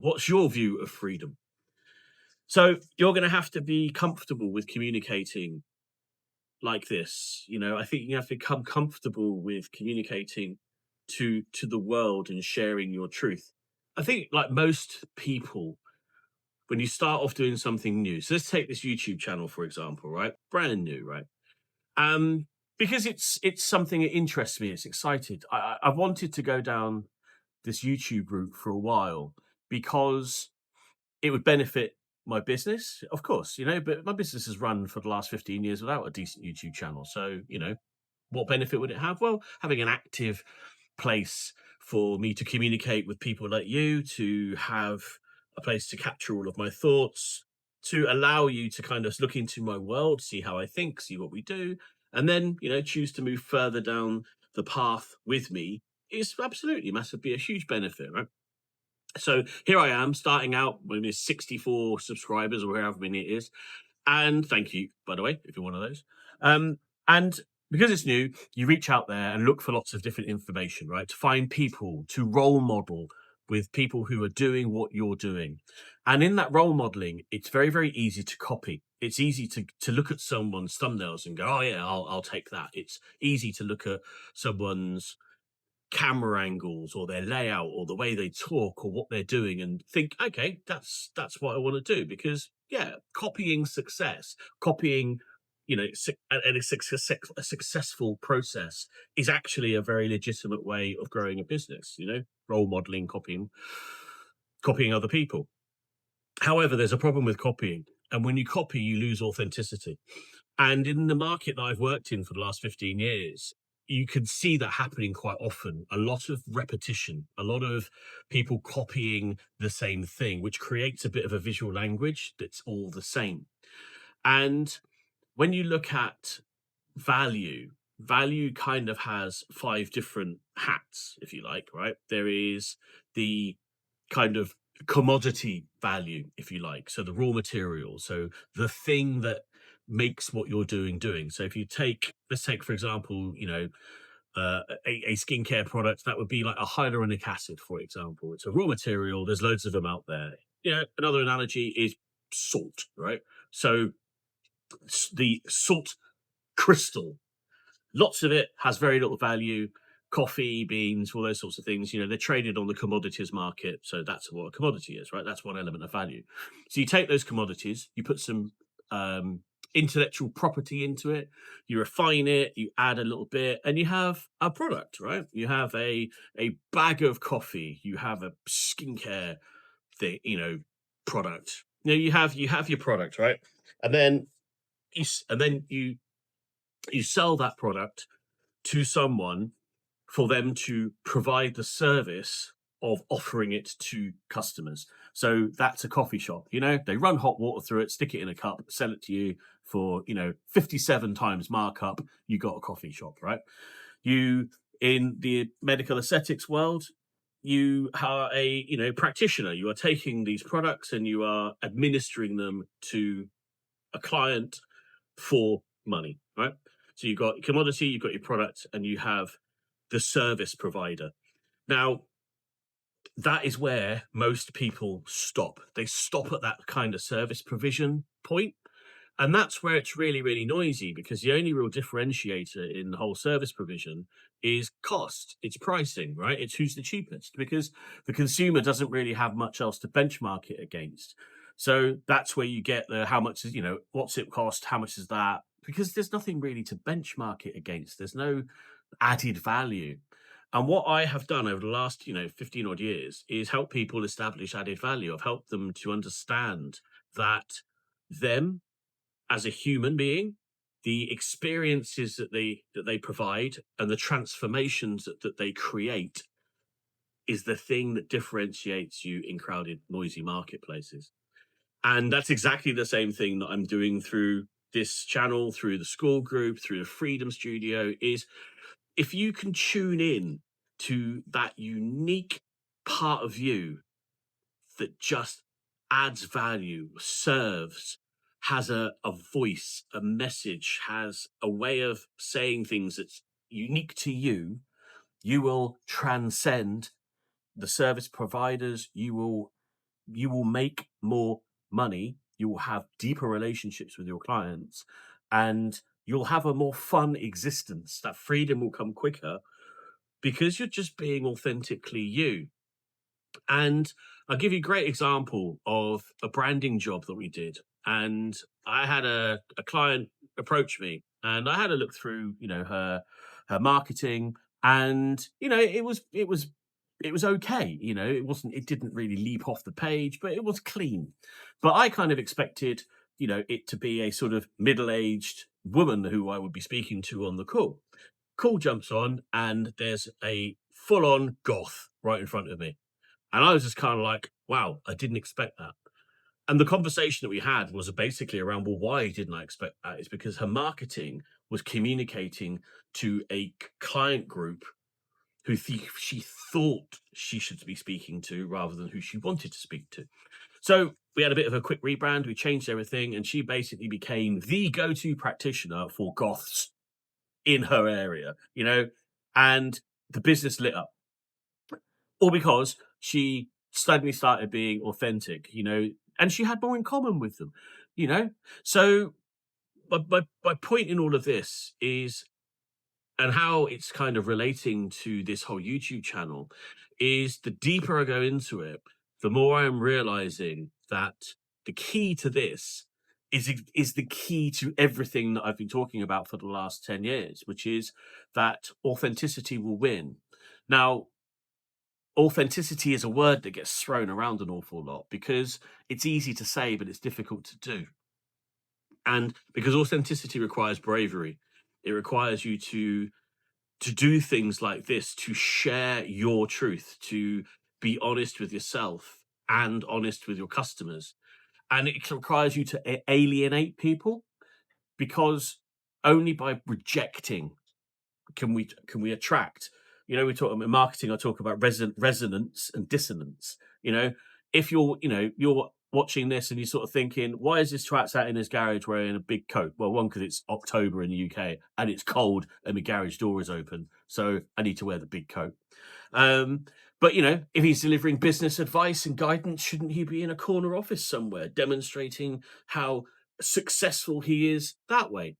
What's your view of freedom? So you're going to have to be comfortable with communicating like this. I think you have to become comfortable with communicating to the world and sharing your truth. I think, like most people, when you start off doing something new, so let's take this YouTube channel for example, right? Brand new, right? Um, because it's something that interests me. It's excited. I've wanted to go down this YouTube route for a while because it would benefit my business, of course, but my business has run for the last 15 years without a decent YouTube channel. So, what benefit would it have? Well, having an active place for me to communicate with people like you, to have a place to capture all of my thoughts, to allow you to kind of look into my world, see how I think, see what we do, and then, choose to move further down the path with me is absolutely massive, be a huge benefit, right? So here I am starting out with 64 subscribers or however many it is. And thank you, by the way, if you're one of those. And because it's new, you reach out there and look for lots of different information, right? To find people, to role model with people who are doing what you're doing. And in that role modeling, it's very, very easy to copy. It's easy to look at someone's thumbnails and go, oh yeah, I'll take that. It's easy to look at someone's camera angles or their layout or the way they talk or what they're doing and think, okay, that's what I want to do. Because yeah, copying success, copying, a successful process is actually a very legitimate way of growing a business. Role modeling, copying other people. However, there's a problem with copying, and when you copy, you lose authenticity. And in the market that I've worked in for the last 15 years, you can see that happening quite often. A lot of repetition, a lot of people copying the same thing, which creates a bit of a visual language that's all the same. And when you look at value kind of has five different hats, if you like, right? There is the kind of commodity value, if you like. So the raw material. So the thing that makes what you're doing. So if you let's take, for example, a skincare product, that would be like a hyaluronic acid, for example. It's a raw material. There's loads of them out there. Another analogy is salt, right? So the salt crystal, lots of it has very little value. Coffee, beans, all those sorts of things, they're traded on the commodities market. So that's what a commodity is, right? That's one element of value. So you take those commodities, you put some intellectual property into it, you refine it, you add a little bit, and you have a product, right? You have a bag of coffee, you have a skincare thing, product. You have your product, right? And then you sell that product to someone for them to provide the service of offering it to customers. So that's a coffee shop. They run hot water through it, stick it in a cup, sell it to you for 57 times markup. You got a coffee shop, right? You, in the medical aesthetics world, you are a practitioner. You are taking these products and you are administering them to a client for money, right? So you've got commodity, you've got your product, and you have the service provider. Now, that is where most people stop. They stop at that kind of service provision point. And that's where it's really, really noisy, because the only real differentiator in the whole service provision is cost. It's pricing, right? It's who's the cheapest, because the consumer doesn't really have much else to benchmark it against. So that's where you get the how much is, what's it cost? How much is that? Because there's nothing really to benchmark it against. There's no added value. And what I have done over the last, 15 odd years is help people establish added value. I've helped them to understand that them as a human being, the experiences that they provide and the transformations that they create is the thing that differentiates you in crowded, noisy marketplaces. And that's exactly the same thing that I'm doing through this channel, through the school group, through the Freedom Studio, is if you can tune in to that unique part of you that just adds value, serves, has a voice, a message, has a way of saying things that's unique to you, you will transcend the service providers. You will you will make more money, you will have deeper relationships with your clients, and you'll have a more fun existence. That freedom will come quicker because you're just being authentically you. And I'll give you a great example of a branding job that we did. And I had a client approach me, and I had a look through, her marketing, and it was okay. It didn't really leap off the page, but it was clean. But I kind of expected, it to be a sort of middle-aged woman who I would be speaking to on the call. Call jumps on, and there's a full-on goth right in front of me. And I was just kind of like, wow, I didn't expect that. And the conversation that we had was basically around, well, why didn't I expect that? It's because her marketing was communicating to a client group who she thought she should be speaking to rather than who she wanted to speak to. So we had a bit of a quick rebrand. We changed everything, and she basically became the go-to practitioner for goths in her area, and the business lit up, all because she suddenly started being authentic, and she had more in common with them, you know. So my point in all of this is, and how it's kind of relating to this whole YouTube channel, is the deeper I go into it, the more I am realizing that the key to this is the key to everything that I've been talking about for the last 10 years, which is that authenticity will win. Now, authenticity is a word that gets thrown around an awful lot because it's easy to say, but it's difficult to do. And because authenticity requires bravery, it requires you to do things like this, to share your truth, to be honest with yourself and honest with your customers. And it requires you to alienate people, because only by rejecting can we attract. We talk in marketing, I talk about resonance and dissonance. If you're watching this and you're sort of thinking, why is this twat sat in his garage wearing a big coat? Well, one, because it's October in the UK and it's cold and the garage door is open, so I need to wear the big coat. But if he's delivering business advice and guidance, shouldn't he be in a corner office somewhere demonstrating how successful he is that way?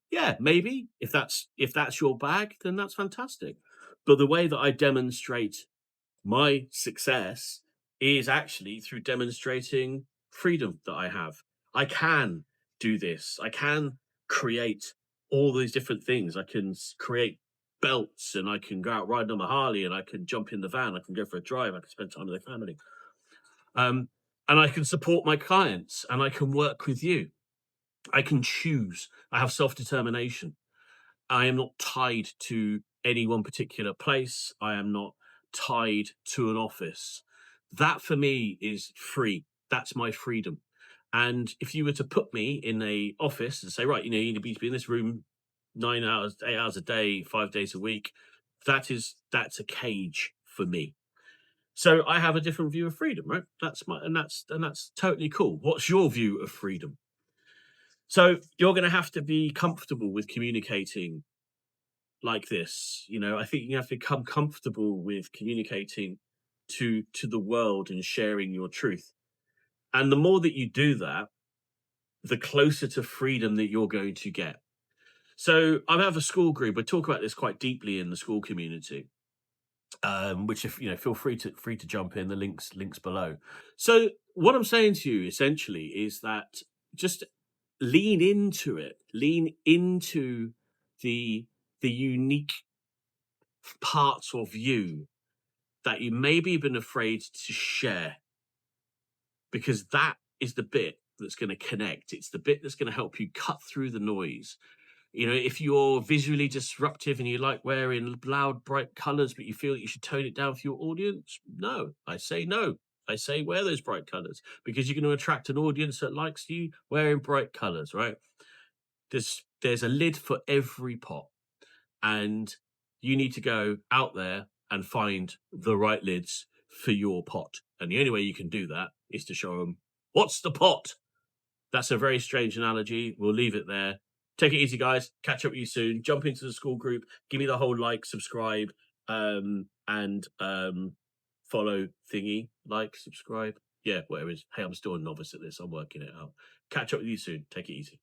Yeah, maybe if that's your bag, then that's fantastic. But the way that I demonstrate my success is actually through demonstrating freedom that I have. I can do this. I can create all these different things. I can create belts, and I can go out riding on my Harley, and I can jump in the van. I can go for a drive. I can spend time with their family. Um, and I can support my clients, and I can work with you. I can choose. I have self-determination. I am not tied to any one particular place. I am not tied to an office. That for me is free. That's my freedom. And if you were to put me in a office and say, right, you need to be in this room 9 hours, 8 hours a day, 5 days a week, that's a cage for me. So I have a different view of freedom, right? That's totally cool. What's your view of freedom? So you're going to have to be comfortable with communicating like this. I think you have to become comfortable with communicating to the world and sharing your truth. And the more that you do that, the closer to freedom that you're going to get. So I have a school group. I talk about this quite deeply in the school community. Which, if feel free to jump in. The links below. So what I'm saying to you essentially is that just lean into it. Lean into the unique parts of you that you maybe have been afraid to share, because that is the bit that's going to connect. It's the bit that's going to help you cut through the noise. If you're visually disruptive and you like wearing loud, bright colors, but you feel that you should tone it down for your audience, no. I say wear those bright colors, because you're going to attract an audience that likes you wearing bright colors, right? There's a lid for every pot, and you need to go out there and find the right lids for your pot. And the only way you can do that is to show them what's the pot. That's a very strange analogy. We'll leave it there. Take it easy, guys. Catch up with you soon. Jump into the school group. Give me the whole like, subscribe, and follow thingy. Like, subscribe. Yeah, whatever it is. Hey, I'm still a novice at this. I'm working it out. Catch up with you soon. Take it easy.